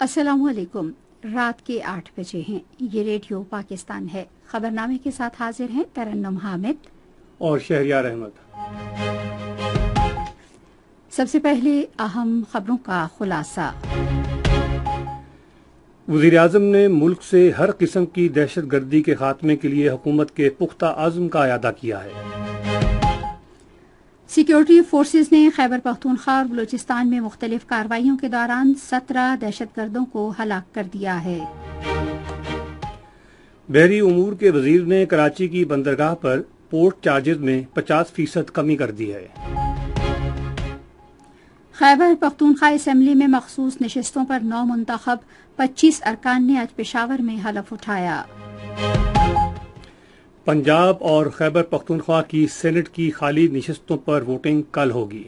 السلام علیکم۔ رات کے 8 بجے ہیں۔ یہ ریڈیو پاکستان ہے۔ خبرنامے کے ساتھ حاضر ہیں ترنم حامد اور شہریار احمد۔ سب سے پہلے اہم خبروں کا خلاصہ۔ وزیر اعظم نے ملک سے ہر قسم کی دہشت گردی کے خاتمے کے لیے حکومت کے پختہ عزم کا اعادہ کیا ہے۔ سیکیورٹی فورسز نے خیبر پختونخوا اور بلوچستان میں مختلف کارروائیوں کے دوران 17 دہشت گردوں کو ہلاک کر دیا ہے۔ بحری امور کے وزیر نے کراچی کی بندرگاہ پر پورٹ چارجز میں 50% کمی کر دی ہے۔ خیبر پختونخوا اسمبلی میں مخصوص نشستوں پر نو منتخب 25 ارکان نے آج پشاور میں حلف اٹھایا۔ پنجاب اور خیبر پختونخوا کی سینٹ کی خالی نشستوں پر ووٹنگ کل ہوگی۔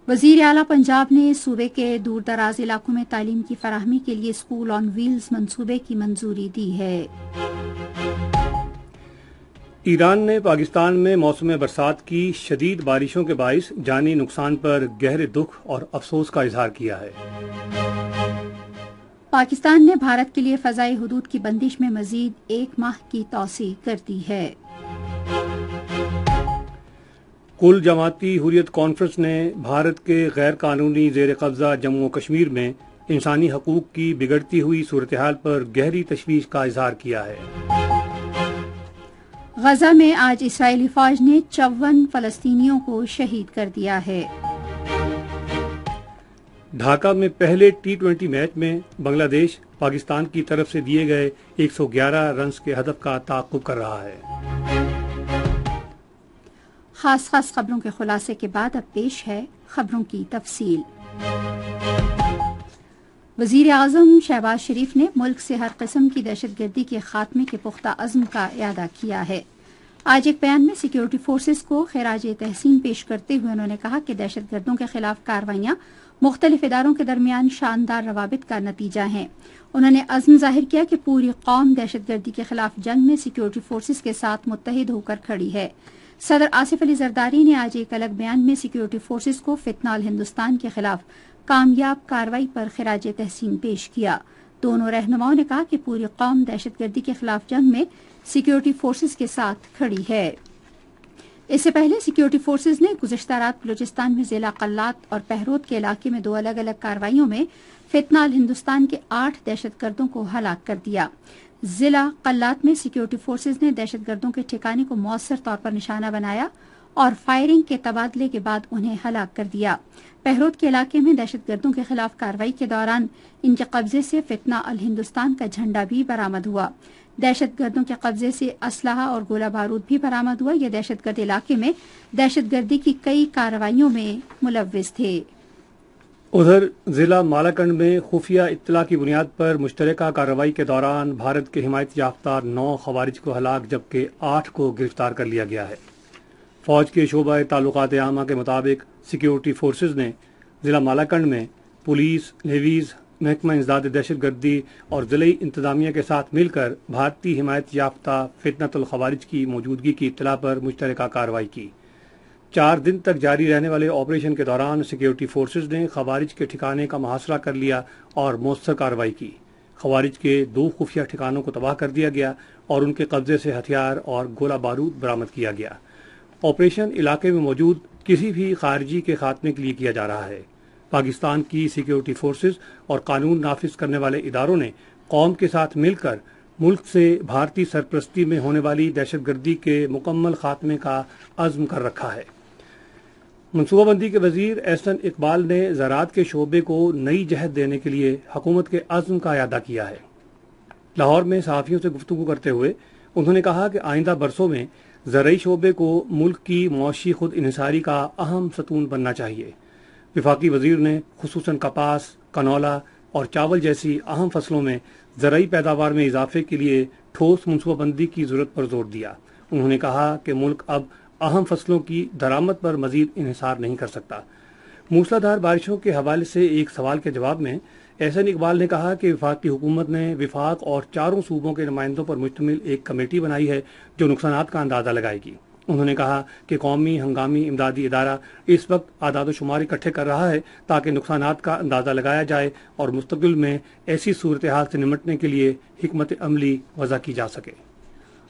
وزیر اعلیٰ پنجاب نے صوبے کے دور دراز علاقوں میں تعلیم کی فراہمی کے لیے اسکول آن ویلز منصوبے کی منظوری دی ہے۔ ایران نے پاکستان میں موسم برسات کی شدید بارشوں کے باعث جانی نقصان پر گہرے دکھ اور افسوس کا اظہار کیا ہے۔ پاکستان نے بھارت کے لیے فضائی حدود کی بندش میں مزید 1 ماہ کی توسیع کر دی ہے۔ کل جماعتی حریت کانفرنس نے بھارت کے غیر قانونی زیر قبضہ جموں و کشمیر میں انسانی حقوق کی بگڑتی ہوئی صورتحال پر گہری تشویش کا اظہار کیا ہے۔ غزہ میں آج اسرائیلی فوج نے 54 فلسطینیوں کو شہید کر دیا ہے۔ ڈھاکہ میں پہلے T20 میچ میں بنگلہ دیش پاکستان کی طرف سے دیے گئے 111 رنز کے ہدف کا تعاقب کر رہا ہے۔ خاص خبروں کے خلاصے کے بعد اب پیش ہے خبروں کی تفصیل۔ وزیر اعظم شہباز شریف نے ملک سے ہر قسم کی دہشت گردی کے خاتمے کے پختہ عزم کا اعادہ کیا ہے۔ آج ایک بیان میں سیکیورٹی فورسز کو خراج تحسین پیش کرتے ہوئے انہوں نے کہا کہ دہشت گردوں کے خلاف کارروائیاں مختلف اداروں کے درمیان شاندار روابط کا نتیجہ ہیں۔ انہوں نے عزم ظاہر کیا کہ پوری قوم دہشت گردی کے خلاف جنگ میں سیکیورٹی فورسز کے ساتھ متحد ہو کر کھڑی ہے۔ صدر آصف علی زرداری نے آج ایک الگ بیان میں سیکیورٹی فورسز کو فتنہ الہندوستان کے خلاف کامیاب کارروائی پر خراج تحسین پیش کیا۔ دونوں رہنماؤں نے کہا کہ پوری قوم دہشت گردی کے خلاف جنگ میں سیکیورٹی فورسز کے ساتھ کھڑی ہے۔ اس سے پہلے سیکیورٹی فورسز نے گزشتہ رات بلوچستان میں ضلع قلات اور پہرود کے علاقے میں 2 الگ الگ کارروائیوں میں فتنہ الہندوستان کے 8 دہشت گردوں کو ہلاک کر دیا۔ ضلع قلات میں سیکیورٹی فورسز نے دہشت گردوں کے ٹھکانے کو مؤثر طور پر نشانہ بنایا اور فائرنگ کے تبادلے کے بعد انہیں ہلاک کر دیا۔ پہرود کے علاقے میں دہشت گردوں کے خلاف کارروائی کے دوران ان کے قبضے سے فتنہ الہندوستان کا جھنڈا بھی برآمد ہوا۔ دہشت گردوں کے قبضے سے اسلحہ اور گولہ بارود بھی برآمد ہوا۔ یہ دہشت گرد علاقے میں دہشت گردی کی کئی کارروائیوں میں ملوث تھے۔ ادھر ضلع مالاکنڈ میں خفیہ اطلاع کی بنیاد پر مشترکہ کارروائی کے دوران بھارت کے حمایت یافتہ 9 خوارج کو ہلاک جبکہ 8 کو گرفتار کر لیا گیا ہے۔ فوج کے شعبہ تعلقات عامہ کے مطابق سیکیورٹی فورسز نے ضلع مالاکنڈ میں پولیس، نیویز، محکمہ انسداد دہشت گردی اور ضلعی انتظامیہ کے ساتھ مل کر بھارتی حمایت یافتہ فتنۃ الخوارج کی موجودگی کی اطلاع پر مشترکہ کارروائی کی۔ 4 دن تک جاری رہنے والے آپریشن کے دوران سیکیورٹی فورسز نے خوارج کے ٹھکانے کا محاصرہ کر لیا اور مؤثر کارروائی کی۔ خوارج کے 2 خفیہ ٹھکانوں کو تباہ کر دیا گیا اور ان کے قبضے سے ہتھیار اور گولہ بارود برآمد کیا گیا۔ آپریشن علاقے میں موجود کسی بھی خارجی کے خاتمے کے لیے کیا جا رہا ہے۔ پاکستان کی سیکیورٹی فورسز اور قانون نافذ کرنے والے اداروں نے قوم کے ساتھ مل کر ملک سے بھارتی سرپرستی میں ہونے والی دہشت گردی کے مکمل خاتمے کا عزم کر رکھا ہے۔ منصوبہ بندی کے وزیر احسن اقبال نے زراعت کے شعبے کو نئی جہت دینے کے لیے حکومت کے عزم کا اعادہ کیا ہے۔ لاہور میں صحافیوں سے گفتگو کرتے ہوئے انہوں نے کہا کہ آئندہ برسوں میں زرعی شعبے کو ملک کی معاشی خود انحصاری کا اہم ستون بننا چاہیے۔ وفاقی وزیر نے خصوصاً کپاس، کنولا اور چاول جیسی اہم فصلوں میں زرعی پیداوار میں اضافے کے لیے ٹھوس منصوبہ بندی کی ضرورت پر زور دیا۔ انہوں نے کہا کہ ملک اب اہم فصلوں کی درآمد پر مزید انحصار نہیں کر سکتا۔ موسلادھار بارشوں کے حوالے سے ایک سوال کے جواب میں احسن اقبال نے کہا کہ وفاقی حکومت نے وفاق اور 4 صوبوں کے نمائندوں پر مشتمل ایک کمیٹی بنائی ہے جو نقصانات کا اندازہ لگائے گی۔ انہوں نے کہا کہ قومی ہنگامی امدادی ادارہ اس وقت اعداد و شمار اکٹھے کر رہا ہے تاکہ نقصانات کا اندازہ لگایا جائے اور مستقبل میں ایسی صورتحال سے نمٹنے کے لیے حکمت عملی وضع کی جا سکے۔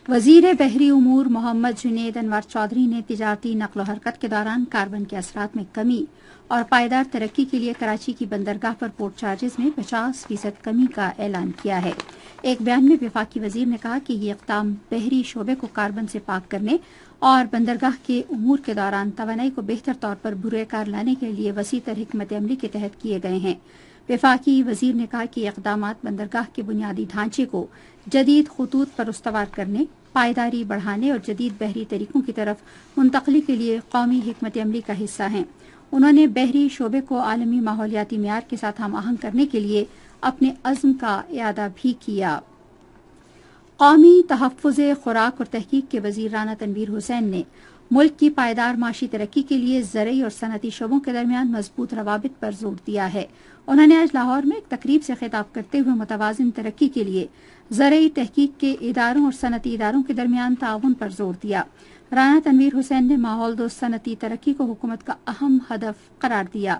وزیر بحری امور محمد جنید انور چودھری نے تجارتی نقل و حرکت کے دوران کاربن کے اثرات میں کمی اور پائیدار ترقی کے لیے کراچی کی بندرگاہ پر پورٹ چارجز میں 50% کمی کا اعلان کیا ہے۔ ایک بیان میں وفاقی وزیر نے کہا کہ یہ اقدام بحری شعبے کو کاربن سے پاک کرنے اور بندرگاہ کے امور کے دوران توانائی کو بہتر طور پر بروئے کار لانے کے لیے وسیع تر حکمت عملی کے تحت کیے گئے ہیں۔ وفاقی وزیر نے کہا کہ یہ اقدامات بندرگاہ کے بنیادی ڈھانچے کو جدید خطوط پر استوار کرنے، پائیداری بڑھانے اور جدید بحری طریقوں کی طرف منتقلی کے لیے قومی حکمت عملی کا حصہ ہیں۔ انہوں نے بحری شعبے کو عالمی ماحولیاتی معیار کے ساتھ ہم آہنگ کرنے کے لیے اپنے عزم کا اعادہ بھی کیا۔ قومی تحفظ خوراک اور تحقیق کے وزیر رانا تنویر حسین نے ملک کی پائیدار معاشی ترقی کے لیے زرعی اور صنعتی شعبوں کے درمیان مضبوط روابط پر زور دیا ہے۔ انہوں نے آج لاہور میں ایک تقریب سے خطاب کرتے ہوئے متوازن ترقی کے لیے زرعی تحقیق کے اداروں اور صنعتی اداروں کے درمیان تعاون پر زور دیا۔ رانا تنویر حسین نے ماحول دوست صنعتی ترقی کو حکومت کا اہم ہدف قرار دیا۔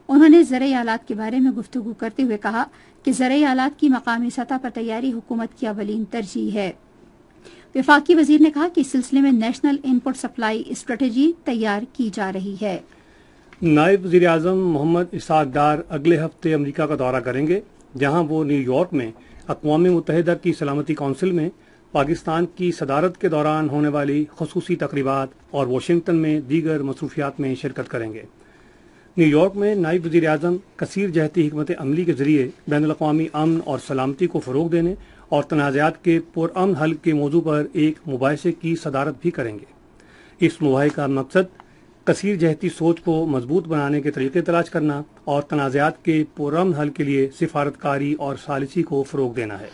انہوں نے زرعی آلات کے بارے میں گفتگو کرتے ہوئے کہا کہ زرعی آلات کی مقامی سطح پر تیاری حکومت کی اولین ترجیح ہے۔ وفاقی وزیر نے کہا کہ اس سلسلے میں نیشنل ان پٹ سپلائی اسٹریٹجی تیار کی جا رہی ہے۔ نائب وزیر اعظم محمد اسحاق ڈار اگلے ہفتے امریکہ کا دورہ کریں گے، جہاں وہ نیو یارک میں اقوام متحدہ کی سلامتی کونسل میں پاکستان کی صدارت کے دوران ہونے والی خصوصی تقریبات اور واشنگٹن میں دیگر مصروفیات میں شرکت کریں گے۔ نیو یارک میں نائب وزیر اعظم کثیر جہتی حکمت عملی کے ذریعے بین الاقوامی امن اور سلامتی کو فروغ دینے اور تنازعات کے پرامن حل کے موضوع پر ایک مباحثے کی صدارت بھی کریں گے۔ اس مباحثے کا مقصد کثیر جہتی سوچ کو مضبوط بنانے کے طریقے تلاش کرنا اور تنازعات کے پرامن حل کے لیے سفارتکاری اور ثالثی کو فروغ دینا ہے۔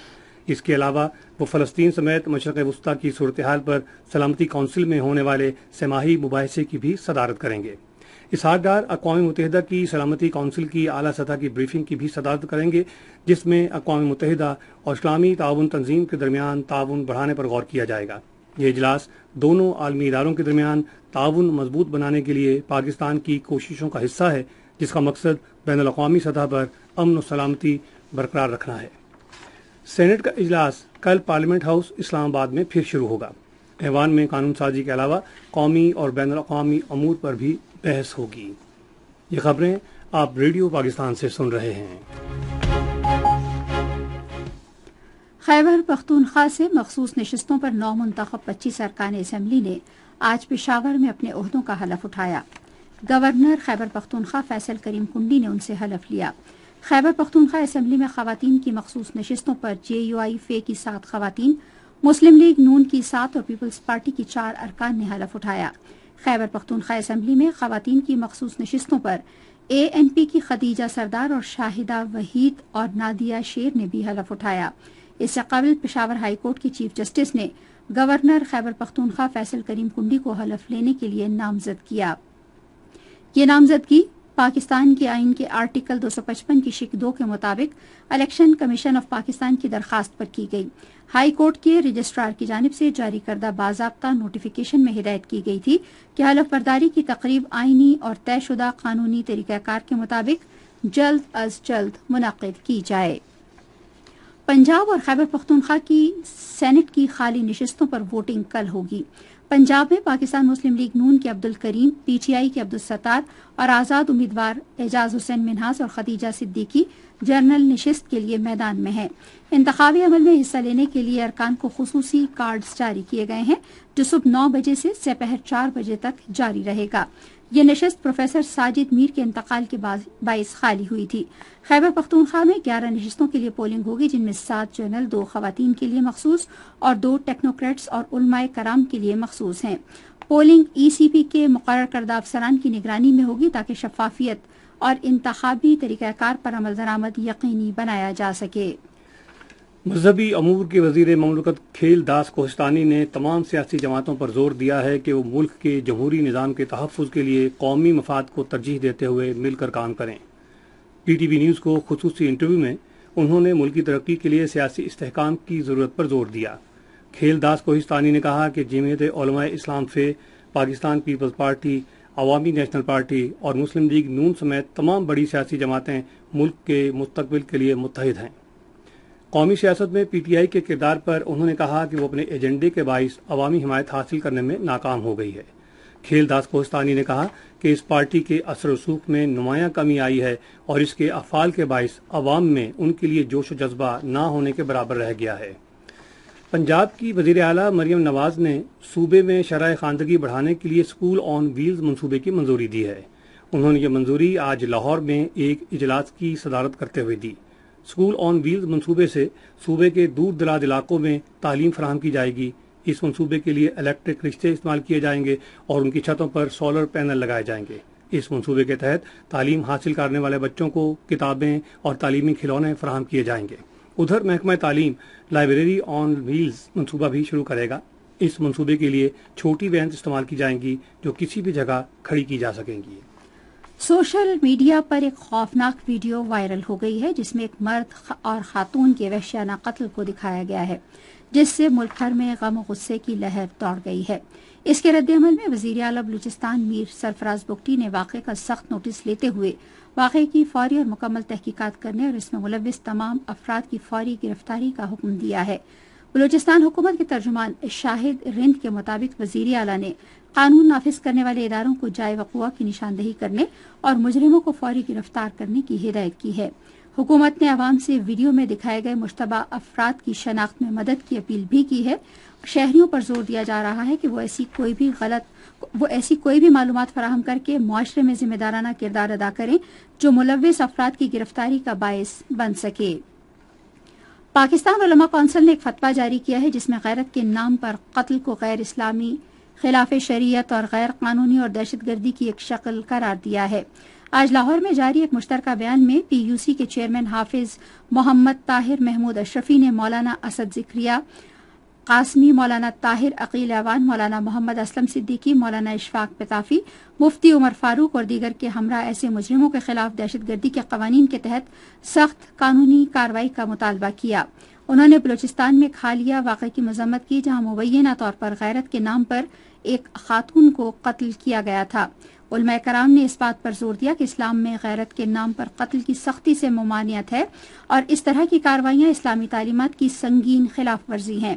اس کے علاوہ وہ فلسطین سمیت مشرق وسطیٰ کی صورتحال پر سلامتی کونسل میں ہونے والے سماحی مباحثے کی بھی صدارت کریں گے۔ اسحاق ڈار اقوام متحدہ کی سلامتی کونسل کی اعلیٰ سطح کی بریفنگ کی بھی صدارت کریں گے، جس میں اقوام متحدہ اور اسلامی تعاون تنظیم کے درمیان تعاون بڑھانے پر غور کیا جائے گا۔ یہ اجلاس دونوں عالمی اداروں کے درمیان تعاون مضبوط بنانے کے لیے پاکستان کی کوششوں کا حصہ ہے، جس کا مقصد بین الاقوامی سطح پر امن و سلامتی برقرار رکھنا ہے۔ سینٹ کا اجلاس کل پارلیمنٹ ہاؤس اسلام آباد میں پھر شروع ہوگا۔ ایوان میں قانون سازی کے علاوہ قومی اور بین الاقوامی امور پر بھی بحث ہوگی۔ یہ خبریں آپ ریڈیو پاکستان سے سن رہے ہیں۔ خیبر پختونخوا سے مخصوص نشستوں پر نو منتخب 25 ارکان اسمبلی نے آج پشاور میں اپنے عہدوں کا حلف اٹھایا۔ گورنر خیبر پختونخوا فیصل کریم کنڈی نے ان سے حلف لیا۔ خیبر پختونخوا اسمبلی میں خواتین کی مخصوص نشستوں پر JUI فے کی 7 خواتین، مسلم لیگ نون کی 7 اور پیپلز پارٹی کی 4 ارکان نے حلف اٹھایا۔ خیبر پختونخوا اسمبلی میں خواتین کی مخصوص نشستوں پر ANP کی خدیجہ سردار اور شاہدہ وحید اور نادیہ شیر نے بھی حلف اٹھایا۔ اس سے قبل پشاور ہائی کورٹ کے چیف جسٹس نے گورنر خیبر پختونخوا فیصل کریم کنڈی کو حلف لینے کے لیے نامزد کیا۔ یہ نامزدگی پاکستان کے آئین کے آرٹیکل 255 کی شق 2 کے مطابق الیکشن کمیشن آف پاکستان کی درخواست پر کی گئی۔ ہائی کورٹ کے رجسٹرار کی جانب سے جاری کردہ باضابطہ نوٹیفیکیشن میں ہدایت کی گئی تھی کہ حلف برداری کی تقریب آئینی اور طے شدہ قانونی طریقہ کار کے مطابق جلد از جلد منعقد کی جائے۔ پنجاب اور خیبر پختونخوا کی سینٹ کی خالی نشستوں پر ووٹنگ کل ہوگی۔ پنجاب میں پاکستان مسلم لیگ نون کے عبد الکریم، PTI کے عبدالستار اور آزاد امیدوار اعجاز حسین منہاس اور خدیجہ صدیقی جنرل نشست کے لیے میدان میں ہیں۔ انتخابی عمل میں حصہ لینے کے لیے ارکان کو خصوصی کارڈز جاری کیے گئے ہیں، جو صبح 9 بجے سے سپہر 4 بجے تک جاری رہے گا۔ یہ نشست پروفیسر ساجد میر کے انتقال کے باعث خالی ہوئی تھی۔ خیبر پختونخوا میں 11 نشستوں کے لیے پولنگ ہوگی، جن میں 7 جنرل، 2 خواتین کے لیے مخصوص اور 2 ٹیکنوکریٹس اور علماء کرام کے لیے مخصوص ہیں۔ پولنگ ECP کے مقرر کردہ افسران کی نگرانی میں ہوگی تاکہ شفافیت اور انتخابی طریقہ کار پر عمل درآمد یقینی بنایا جا سکے۔ مذہبی امور کے وزیر مملکت کھیل داس کوہستانی نے تمام سیاسی جماعتوں پر زور دیا ہے کہ وہ ملک کے جمہوری نظام کے تحفظ کے لیے قومی مفاد کو ترجیح دیتے ہوئے مل کر کام کریں۔ PTV نیوز کو خصوصی انٹرویو میں انہوں نے ملکی ترقی کے لیے سیاسی استحکام کی ضرورت پر زور دیا۔ کھیل داس کوہستانی نے کہا کہ جمعیت علماء اسلام سے پاکستان پیپلز پارٹی، عوامی نیشنل پارٹی اور مسلم لیگ نون سمیت تمام بڑی سیاسی جماعتیں ملک کے مستقبل کے لیے متحد ہیں۔ قومی سیاست میں پی ٹی آئی کے کردار پر انہوں نے کہا کہ وہ اپنے ایجنڈے کے باعث عوامی حمایت حاصل کرنے میں ناکام ہو گئی ہے۔ کھیل داس کوہستانی نے کہا کہ اس پارٹی کے اثر و رسوخ میں نمایاں کمی آئی ہے اور اس کے افعال کے باعث عوام میں ان کے لیے جوش و جذبہ نہ ہونے کے برابر رہ گیا ہے۔ پنجاب کی وزیر اعلیٰ مریم نواز نے صوبے میں شرح خواندگی بڑھانے کے لیے اسکول آن ویلز منصوبے کی منظوری دی ہے۔ انہوں نے یہ منظوری آج لاہور میں ایک اجلاس کی صدارت کرتے ہوئے دی۔ اسکول آن ویلز منصوبے سے صوبے کے دور دراز علاقوں میں تعلیم فراہم کی جائے گی۔ اس منصوبے کے لیے الیکٹرک رکشے استعمال کیے جائیں گے اور ان کی چھتوں پر سولر پینل لگائے جائیں گے۔ اس منصوبے کے تحت تعلیم حاصل کرنے والے بچوں کو کتابیں اور تعلیمی کھلونے فراہم کیے جائیں گے۔ ادھر محکمہ تعلیم لائبریری آن ویلز منصوبہ بھی شروع کرے گا۔ اس منصوبے کے لیے چھوٹی وینز استعمال کی جائیں گی جو کسی بھی جگہ کھڑی کی جا سکیں گی۔ سوشل میڈیا پر ایک خوفناک ویڈیو وائرل ہو گئی ہے جس میں ایک مرد اور خاتون کے وحشیانہ قتل کو دکھایا گیا ہے، جس سے ملک بھر میں غم و غصے کی لہر دوڑ گئی ہے۔ اس کے رد عمل میں وزیر اعلیٰ بلوچستان میر سرفراز بگٹی نے واقعے کا سخت نوٹس لیتے ہوئے واقعے کی فوری اور مکمل تحقیقات کرنے اور اس میں ملوث تمام افراد کی فوری گرفتاری کا حکم دیا ہے۔ بلوچستان حکومت کے ترجمان شاہد رند کے مطابق وزیر اعلیٰ نے قانون نافذ کرنے والے اداروں کو جائے وقوع کی نشاندہی کرنے اور مجرموں کو فوری گرفتار کرنے کی ہدایت کی ہے۔ حکومت نے عوام سے ویڈیو میں دکھائے گئے مشتبہ افراد کی شناخت میں مدد کی اپیل بھی کی ہے۔ شہریوں پر زور دیا جا رہا ہے کہ وہ ایسی کوئی بھی معلومات فراہم کر کے معاشرے میں ذمہ دارانہ کردار ادا کریں جو ملوث افراد کی گرفتاری کا باعث بن سکے۔ پاکستان علماء کونسل نے ایک فتویٰ جاری کیا ہے جس میں غیرت کے نام پر قتل کو غیر اسلامی، خلاف شریعت اور غیر قانونی اور دہشت گردی کی ایک شکل قرار دیا ہے۔ آج لاہور میں جاری ایک مشترکہ بیان میں پی یو سی کے چیئرمین حافظ محمد طاہر محمود اشرفی نے مولانا اسد ذکریہ قاسمی، مولانا طاہر عقیل اعوان، مولانا محمد اسلم صدیقی، مولانا اشفاق پتافی، مفتی عمر فاروق اور دیگر کے ہمراہ ایسے مجرموں کے خلاف دہشت گردی کے قوانین کے تحت سخت قانونی کارروائی کا مطالبہ کیا۔ انہوں نے بلوچستان میں ایک حالیہ واقعے کی مذمت کی جہاں مبینہ طور پر غیرت کے نام پر ایک خاتون کو قتل کیا گیا تھا۔ علماء کرام نے اس بات پر زور دیا کہ اسلام میں غیرت کے نام پر قتل کی سختی سے ممانعت ہے اور اس طرح کی کارروائیاں اسلامی تعلیمات کی سنگین خلاف ورزی ہیں۔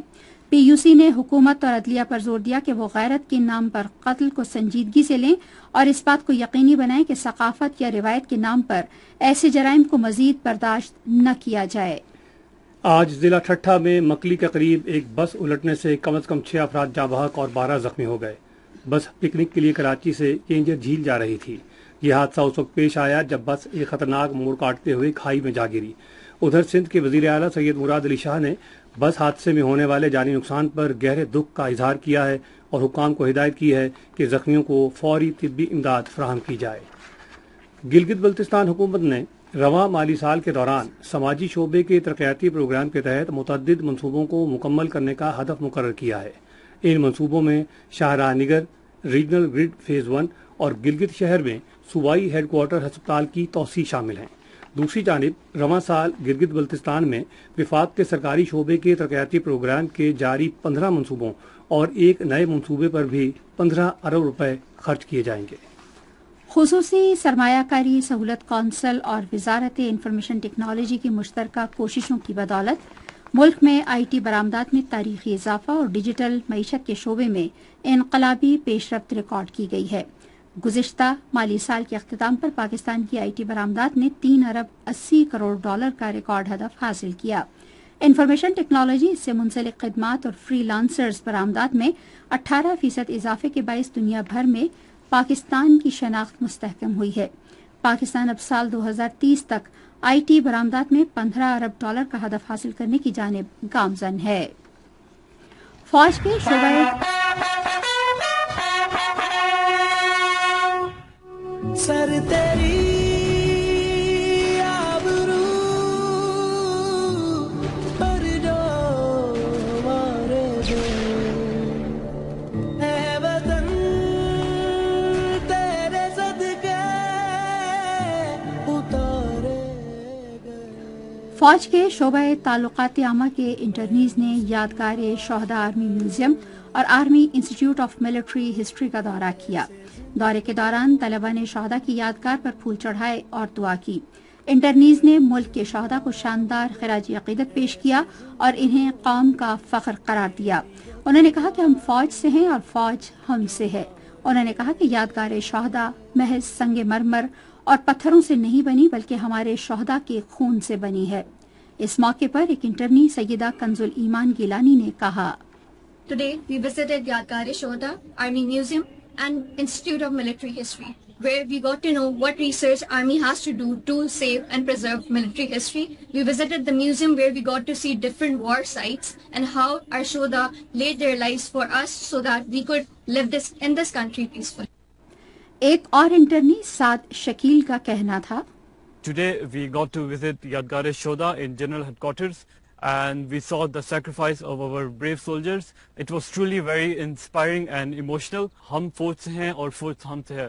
پی یو سی نے حکومت اور عدلیہ پر زور دیا کہ وہ غیرت کے نام پر قتل کو سنجیدگی سے لیں اور اس بات کو یقینی بنائیں کہ ثقافت یا روایت کے نام پر ایسے جرائم کو مزید برداشت نہ کیا جائے۔ آج ضلع ٹھٹھہ میں مکلی کے قریب ایک بس الٹنے سے کم از کم 6 افراد جاں بحق اور 12 زخمی ہو گئے۔ بس پکنک کے لیے کراچی سے کینجر جھیل جا رہی تھی۔ یہ حادثہ اس وقت پیش آیا جب بس ایک خطرناک موڑ کاٹتے ہوئے کھائی میں جا گری۔ ادھر سندھ کے وزیر اعلیٰ سید مراد علی شاہ نے بس حادثے میں ہونے والے جانی نقصان پر گہرے دکھ کا اظہار کیا ہے اور حکام کو ہدایت کی ہے کہ زخمیوں کو فوری طبی امداد فراہم کی جائے۔ گلگت بلتستان حکومت نے رواں مالی سال کے دوران سماجی شعبے کے ترقیاتی پروگرام کے تحت متعدد منصوبوں کو مکمل کرنے کا ہدف مقرر کیا ہے۔ ان منصوبوں میں شاہراہ نگر، ریجنل گرڈ فیز 1 اور گلگت شہر میں صوبائی ہیڈ کوارٹر ہسپتال کی توسیع شامل ہیں۔ دوسری جانب رواں سال گلگت بلتستان میں وفاق کے سرکاری شعبے کے ترقیاتی پروگرام کے جاری 15 منصوبوں اور ایک نئے منصوبے پر بھی 15 ارب روپے خرچ کیے جائیں گے۔ خصوصی سرمایہ کاری سہولت کونسل اور وزارت انفارمیشن ٹیکنالوجی کی مشترکہ کوششوں کی بدولت ملک میں آئی ٹی برآمدات میں تاریخی اضافہ اور ڈیجیٹل معیشت کے شعبے میں انقلابی پیش رفت ریکارڈ کی گئی ہے۔ گزشتہ مالی سال کے اختتام پر پاکستان کی آئی ٹی برآمدات نے 3 ارب 80 کروڑ ڈالر کا ریکارڈ ہدف حاصل کیا۔ انفارمیشن ٹیکنالوجی سے منسلک خدمات اور فری لانسرز برآمدات میں 18% اضافے کے باعث دنیا بھر میں پاکستان کی شناخت مستحکم ہوئی ہے۔ پاکستان اب سال 2030 تک آئی ٹی برآمدات میں 15 ارب ڈالر کا ہدف حاصل کرنے کی جانب گامزن ہے۔ فوج کے شعبہ سر تیری آبرو پر جو مارے دے اے وطن تیرے صدقے اتارے گئے۔ فوج کے شعبہ تعلقات عامہ کے انٹرنیز نے یادگار شہداء آرمی میوزیم اور army institute of military history کا دورہ کیا۔ دورے کے دوران طلبہ نے شہداء کی یادگار پر پھول چڑھائے اور دعا کی۔ انٹرنیز نے ملک کے شہداء کو شاندار خراج عقیدت پیش کیا اور انہیں قوم کا فخر قرار دیا۔ انہوں نے کہا کہ ہم فوج سے ہیں اور فوج ہم سے ہے۔ انہوں نے کہا کہ یادگار شہداء محض سنگ مرمر اور پتھروں سے نہیں بنی بلکہ ہمارے شہداء کے خون سے بنی ہے۔ اس موقع پر ایک انٹرنی سیدہ کنز الایمان گیلانی نے کہا، Today we visited Yadgar Shoda Army Museum and Institute of Military History, where we got to know what research Army has to do to save and preserve military history. We visited the museum where we got to see different war sites and how our Shoda laid their lives for us so that we could live in this country peacefully. ایک اور انٹرنی سعد شکیل کا کہنا تھا، Today we got to visit Yadgar Shoda in General Headquarters and we saw the sacrifice of our brave soldiers. It was truly very inspiring and emotional. ہم فوج سے ہیں اور فوج ہم سے ہے۔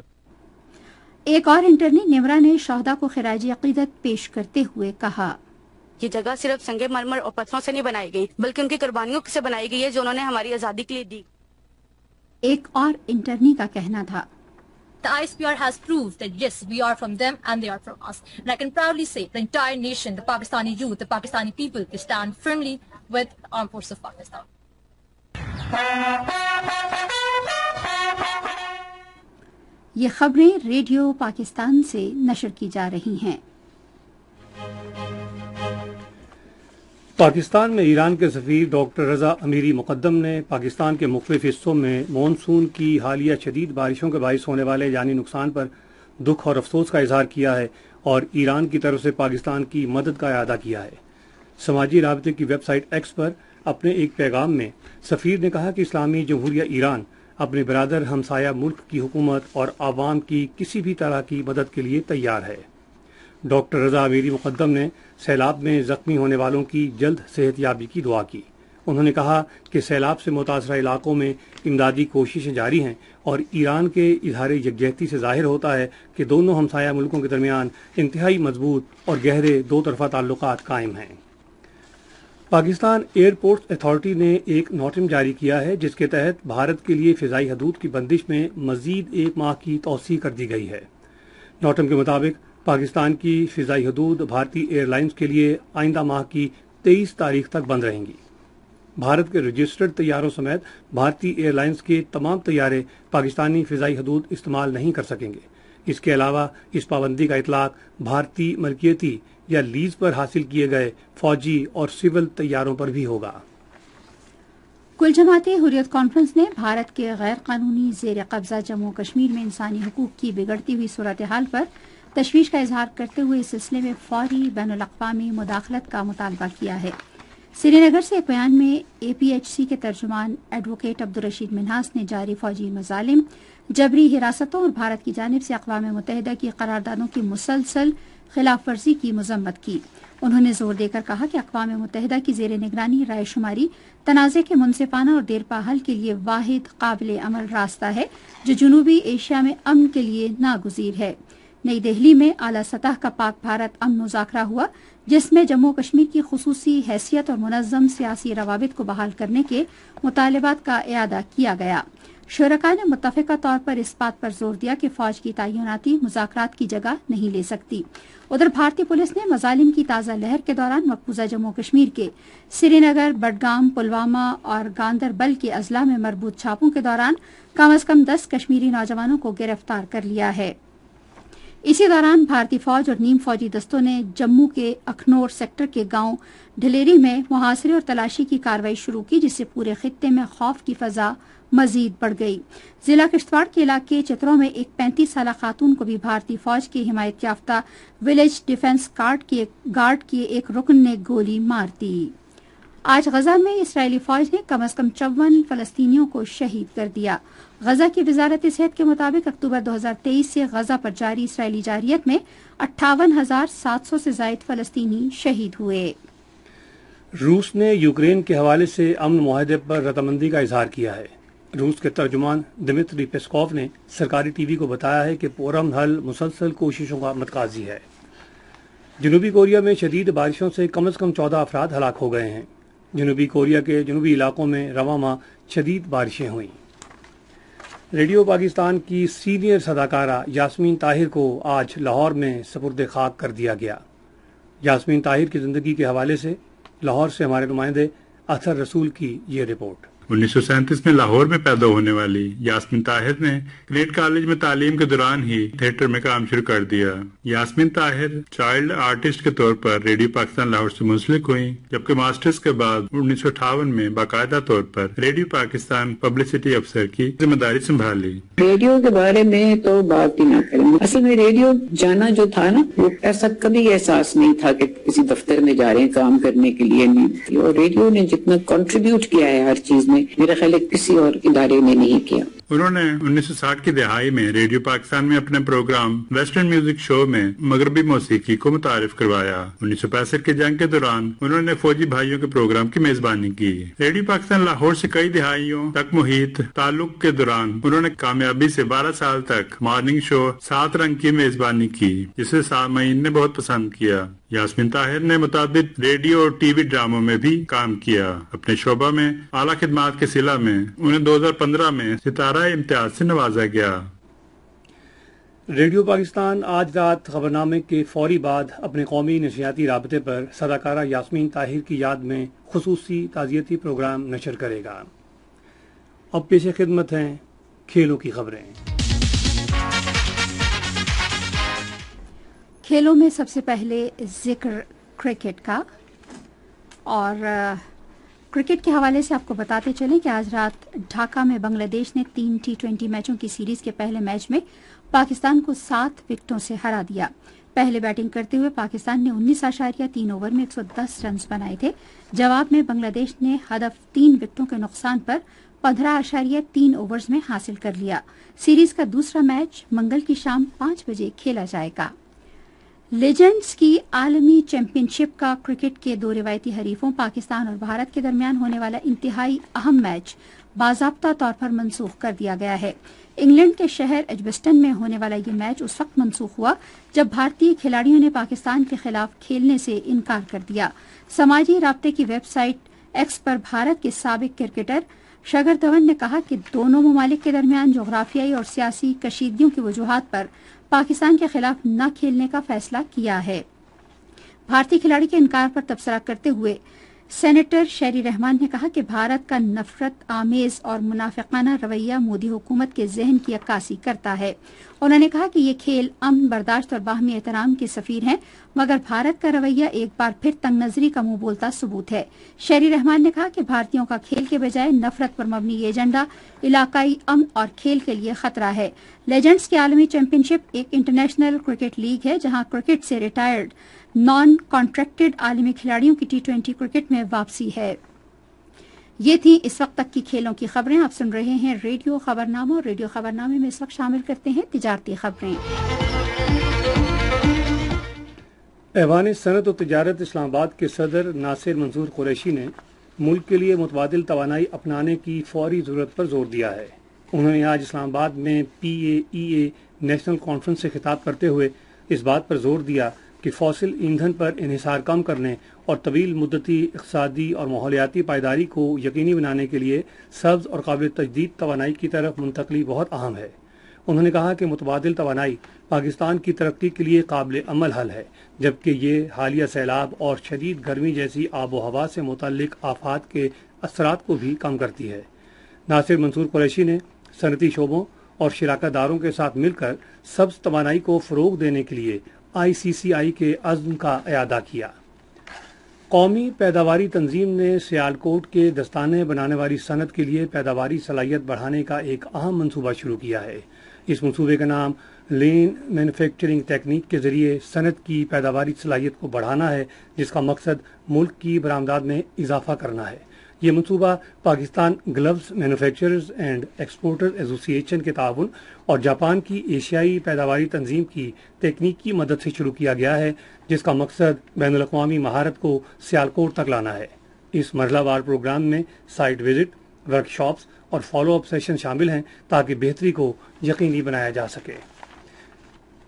ایک اور انٹرنی نمرا نے شہداء کو خراج عقیدت پیش کرتے ہوئے کہا، یہ جگہ صرف سنگ مرمر اور پتھروں سے نہیں بنائی گئی بلکہ ان کی قربانیوں سے بنائی گئی ہے جو انہوں نے ہماری آزادی کے لیے دی۔ ایک اور انٹرنی کا کہنا تھا، The ISPR has proved that yes, we are from them and they are from us. And I can proudly say the entire nation, the Pakistani youth, the Pakistani people, they stand firmly with the Armed Forces of Pakistan. یہ خبریں radio Pakistan سے نشر کی جا رہی ہیں۔ پاکستان میں ایران کے سفیر ڈاکٹر رضا امیری مقدم نے پاکستان کے مختلف حصوں میں مونسون کی حالیہ شدید بارشوں کے باعث ہونے والے جانی نقصان پر دکھ اور افسوس کا اظہار کیا ہے اور ایران کی طرف سے پاکستان کی مدد کا اعادہ کیا ہے۔ سماجی رابطے کی ویب سائٹ ایکس پر اپنے ایک پیغام میں سفیر نے کہا کہ اسلامی جمہوریہ ایران اپنے برادر ہمسایہ ملک کی حکومت اور عوام کی کسی بھی طرح کی مدد کے لیے تیار ہے۔ ڈاکٹر رضا امیری مقدم نے سیلاب میں زخمی ہونے والوں کی جلد صحت یابی کی دعا کی۔ انہوں نے کہا کہ سیلاب سے متاثرہ علاقوں میں امدادی کوششیں جاری ہیں اور ایران کے اظہار یکجہتی سے ظاہر ہوتا ہے کہ دونوں ہمسایہ ملکوں کے درمیان انتہائی مضبوط اور گہرے دو طرفہ تعلقات قائم ہیں۔ پاکستان ایئرپورٹس اتھارٹی نے ایک نوٹم جاری کیا ہے جس کے تحت بھارت کے لیے فضائی حدود کی بندش میں مزید 1 ماہ کی توسیع کر دی گئی ہے۔ نوٹم کے مطابق پاکستان کی فضائی حدود بھارتی ایئر لائنز کے لیے آئندہ ماہ کی 23 تاریخ تک بند رہیں گی۔ بھارت کے رجسٹرڈ طیاروں سمیت بھارتی ایئر لائنز کے تمام طیارے پاکستانی فضائی حدود استعمال نہیں کر سکیں گے۔ اس کے علاوہ اس پابندی کا اطلاق بھارتی ملکیتی یا لیز پر حاصل کیے گئے فوجی اور سول طیاروں پر بھی ہوگا۔ کل جماعت حریت کانفرنس نے بھارت کے غیر قانونی زیر قبضہ جموں کشمیر میں انسانی حقوق کی بگڑتی ہوئی صورتحال پر تشویش کا اظہار کرتے ہوئے اس سلسلے میں فوری بین الاقوامی مداخلت کا مطالبہ کیا ہے۔ سری نگر سے ایک بیان میں اے پی ایچ سی کے ترجمان ایڈوکیٹ عبدالرشید منہاس نے جاری فوجی مظالم، جبری حراستوں اور بھارت کی جانب سے اقوام متحدہ کی قراردادوں کی مسلسل خلاف ورزی کی مذمت کی۔ انہوں نے زور دے کر کہا کہ اقوام متحدہ کی زیر نگرانی رائے شماری تنازع کے منصفانہ اور دیرپا حل کے لیے واحد قابل عمل راستہ ہے جو جنوبی ایشیا میں امن کے لیے ناگزیر ہے۔ نئی دہلی میں اعلیٰ سطح کا پاک بھارت امن مذاکرہ ہوا جس میں جموں کشمیر کی خصوصی حیثیت اور منظم سیاسی روابط کو بحال کرنے کے مطالبات کا اعادہ کیا گیا۔ شرکاء نے متفقہ طور پر اس بات پر زور دیا کہ فوج کی تعیناتی مذاکرات کی جگہ نہیں لے سکتی۔ ادھر بھارتی پولیس نے مظالم کی تازہ لہر کے دوران مقبوضہ جموں کشمیر کے سری نگر، بڈگام، پلوامہ اور گاندربل کے اضلاع میں مربوط چھاپوں کے دوران کم از کم 10 کشمیری نوجوانوں کو گرفتار کر لیا ہے۔ اسی دوران بھارتی فوج اور نیم فوجی دستوں نے جموں کے اکھنور سیکٹر کے گاؤں ڈھلیری میں محاصرے اور تلاشی کی کارروائی شروع کی جس سے پورے خطے میں خوف کی فضا مزید بڑھ گئی۔ ضلع کشتواڑ کے علاقے چتروں میں ایک 35 سالہ خاتون کو بھی بھارتی فوج کے حمایت یافتہ ولیج ڈیفنس گارڈ کے ایک رکن نے گولی مار دی۔ آج غزہ میں اسرائیلی فوج نے کم از کم 54 فلسطینیوں کو شہید کر دیا۔ غزہ کی وزارت صحت کے مطابق اکتوبر 2023 سے غزہ پر جاری اسرائیلی جارحیت میں 58,700 سے زائد فلسطینی شہید ہوئے۔ روس نے یوکرین کے حوالے سے امن معاہدے پر رضامندی کا اظہار کیا ہے۔ روس کے ترجمان دمتری پیسکوف نے سرکاری ٹی وی کو بتایا ہے کہ پرامن حل مسلسل کوششوں کا متقاضی ہے۔ جنوبی کوریا میں شدید بارشوں سے کم از کم 14 افراد ہلاک ہو گئے ہیں۔ جنوبی کوریا کے جنوبی علاقوں میں رواں ماہ شدید بارشیں ہوئیں۔ ریڈیو پاکستان کی سینئر صداکارہ یاسمین طاہر کو آج لاہور میں سپرد خاک کر دیا گیا۔ یاسمین طاہر کی زندگی کے حوالے سے لاہور سے ہمارے نمائندے اطہر رسول کی یہ رپورٹ۔ 1937 میں لاہور میں پیدا ہونے والی یاسمین طاہر نے گریٹ کالج میں تعلیم کے دوران ہی تھیٹر میں کام شروع کر دیا۔ یاسمین طاہر چائلڈ آرٹسٹ کے طور پر ریڈیو پاکستان لاہور سے منسلک ہوئی، جبکہ ماسٹرز کے بعد 1958 میں باقاعدہ طور پر ریڈیو پاکستان پبلسٹی افسر کی ذمہ داری سنبھالی۔ ریڈیو کے بارے میں تو بات ہی نہ کریں، اصل میں ریڈیو جانا جو تھا نا، وہ ایسا کبھی احساس نہیں تھا کہ کسی دفتر میں جا رہے ہیں کام کرنے کے لیے، نہیں۔ اور ریڈیو نے جتنا کنٹریبیوٹ کیا ہے ہر چیز میں، میرا خیال ہے کسی اور ادارے نے نہیں کیا۔ انہوں نے 1960 کی دہائی میں ریڈیو پاکستان میں اپنے پروگرام ویسٹرن میوزک شو میں مغربی موسیقی کو متعارف کروایا۔ 1965 کی جنگ کے دوران انہوں نے فوجی بھائیوں کے پروگرام کی میزبانی کی۔ ریڈیو پاکستان لاہور سے کئی دہائیوں تک محیط تعلق کے دوران انہوں نے کامیابی سے 12 سال تک مارننگ شو 7 رنگ کی میزبانی کی، جسے سامعین نے بہت پسند کیا۔ یاسمین طاہر نے متعدد ریڈیو اور ٹی وی ڈراموں میں بھی کام کیا۔ اپنے شعبہ میں اعلیٰ خدمات کے صلہ میں انہیں 2015 میں ستارہ امتیاز سے نوازا گیا۔ ریڈیو پاکستان آج رات خبرنامے کے فوری بعد اپنے قومی نشریاتی رابطے پر صداکارہ یاسمین طاہر کی یاد میں خصوصی تعزیتی پروگرام نشر کرے گا۔ اب پیش خدمت ہیں کھیلوں کی خبریں۔ کھیلوں میں سب سے پہلے ذکر کرکٹ کا، اور کرکٹ کے حوالے سے آپ کو بتاتے چلیں کہ آج رات ڈھاکہ میں بنگلہ دیش نے 3 T20 میچوں کی سیریز کے پہلے میچ میں پاکستان کو 7 وکٹوں سے ہرا دیا۔ پہلے بیٹنگ کرتے ہوئے پاکستان نے 19.3 اوور میں 110 رنز بنائے تھے۔ جواب میں بنگلہ دیش نے ہدف 3 وکٹوں کے نقصان پر 15.3 اوورز میں حاصل کر لیا۔ سیریز کا دوسرا میچ منگل کی شام 5 بجے کھیلا جائے گا۔ لیجنڈز کی عالمی چیمپئن شپ کا کرکٹ کے 2 روایتی حریفوں پاکستان اور بھارت کے درمیان ہونے والا انتہائی اہم میچ باضابطہ طور پر منسوخ کر دیا گیا ہے۔ انگلینڈ کے شہر ایجبسٹن میں ہونے والا یہ میچ اس وقت منسوخ ہوا جب بھارتی کھلاڑیوں نے پاکستان کے خلاف کھیلنے سے انکار کر دیا۔ سماجی رابطے کی ویب سائٹ ایکس پر بھارت کے سابق کرکٹر شکھر دھون نے کہا کہ دونوں ممالک کے درمیان جغرافیائی اور سیاسی کشیدگیوں کی وجوہات پر پاکستان کے خلاف نہ کھیلنے کا فیصلہ کیا ہے۔ بھارتی کھلاڑی کے انکار پر تبصرہ کرتے ہوئے سینیٹر شیری رحمان نے کہا کہ بھارت کا نفرت آمیز اور منافقانہ رویہ مودی حکومت کے ذہن کی عکاسی کرتا ہے۔ انہوں نے کہا کہ یہ کھیل امن، برداشت اور باہمی احترام کے سفیر ہیں، مگر بھارت کا رویہ ایک بار پھر تنگ نظری کا منہ بولتا ثبوت ہے۔ شیری رحمان نے کہا کہ بھارتیوں کا کھیل کے بجائے نفرت پر مبنی یہ ایجنڈا علاقائی امن اور کھیل کے لیے خطرہ ہے۔ لیجنڈز کی عالمی چیمپئن شپ ایک انٹرنیشنل کرکٹ لیگ ہے جہاں کرکٹ سے ریٹائرڈ نان کانٹریکٹڈ عالمی کھلاڑیوں کی T20 کرکٹ میں واپسی ہے۔ یہ تھی اس وقت تک کی کھیلوں کی خبریں۔ آپ سن رہے ہیں ریڈیو خبرنامہ، اور ریڈیو خبرنامے میں اس وقت شامل کرتے ہیں تجارتی خبریں۔ ایوان صنعت و تجارت اسلام آباد کے صدر ناصر منصور قریشی نے ملک کے لیے متبادل توانائی اپنانے کی فوری ضرورت پر زور دیا ہے۔ انہوں نے آج اسلام آباد میں PAEA نیشنل کانفرنس سے خطاب کرتے ہوئے اس بات پر زور دیا کہ فوسل ایندھن پر انحصار کم کرنے اور طویل مدتی اقتصادی اور ماحولیاتی پائیداری کو یقینی بنانے کے لیے سبز اور قابل تجدید توانائی کی طرف منتقلی بہت اہم ہے۔ انہوں نے کہا کہ متبادل توانائی پاکستان کی ترقی کے لیے قابل عمل حل ہے، جبکہ یہ حالیہ سیلاب اور شدید گرمی جیسی آب و ہوا سے متعلق آفات کے اثرات کو بھی کم کرتی ہے۔ ناصر منصور قریشی نے صنعتی شعبوں اور شراکت داروں کے ساتھ مل کر سبز توانائی کو فروغ دینے کے لیے ICCI کے عزم کا اعادہ کیا۔ قومی پیداواری تنظیم نے سیالکوٹ کے دستانے بنانے والی صنعت کے لیے پیداواری صلاحیت بڑھانے کا ایک اہم منصوبہ شروع کیا ہے۔ اس منصوبے کا نام لین مینوفیکچرنگ تکنیک کے ذریعے صنعت کی پیداواری صلاحیت کو بڑھانا ہے، جس کا مقصد ملک کی برآمدات میں اضافہ کرنا ہے۔ یہ منصوبہ Pakistan gloves manufacturers and exporters ایسوسی ایشن کے تعاون اور جاپان کی ایشیائی پیداواری تنظیم کی تکنیکی مدد سے شروع کیا گیا ہے، جس کا مقصد بین الاقوامی مہارت کو سیالکوٹ تک لانا ہے۔ اس مرحلہ وار پروگرام میں سائٹ وزٹ، ورک شاپس اور فالو اپ سیشن شامل ہیں تاکہ بہتری کو یقینی بنایا جا سکے۔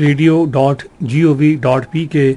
radio.gov.pk